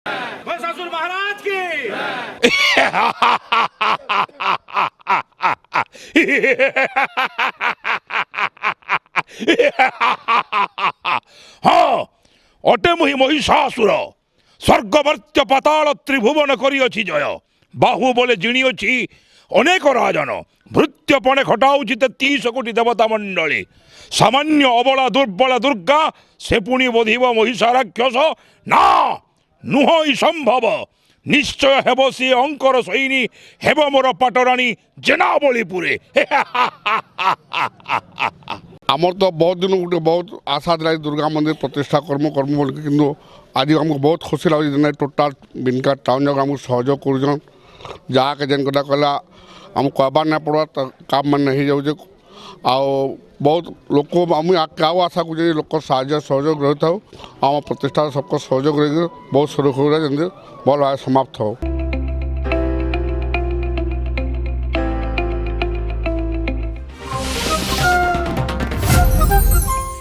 महिषासुर महाराज की हाँ अटे मुहि महिषासुर स्वर्गवर्त्य पाताल त्रिभुवन करिअछि जय बाहु बोले जिणिअछि अनेक राजन भृत्यपणे खटाउछि 33 कोटी देवता मंडली सामान्य अबला दुर्बल दुर्गा से पुणी बोधिब महिषाराक्षस ना नुह संभव निश्चय हेब सी अंकर सैनी हेब मोर पाटराणी जेनावलीपुरे आमर तो बहुत दिन गोटे बहुत आशा था दुर्गा मंदिर प्रतिष्ठा कर्म कर्म बोल कि आज आमको बहुत खुशी लगे टोटाल बिनका टाउन जाक आमको सहयोग कर जहाँके जेन कटा कहला आमको कहबार ना पड़ा काम मान हो जाऊे बहुत लोक आम आशा कर लोक साहय सहयोग रही था आम प्रतिष्ठा सबको सहयोग रही बहुत सुरक्षा भल भाव समाप्त हो।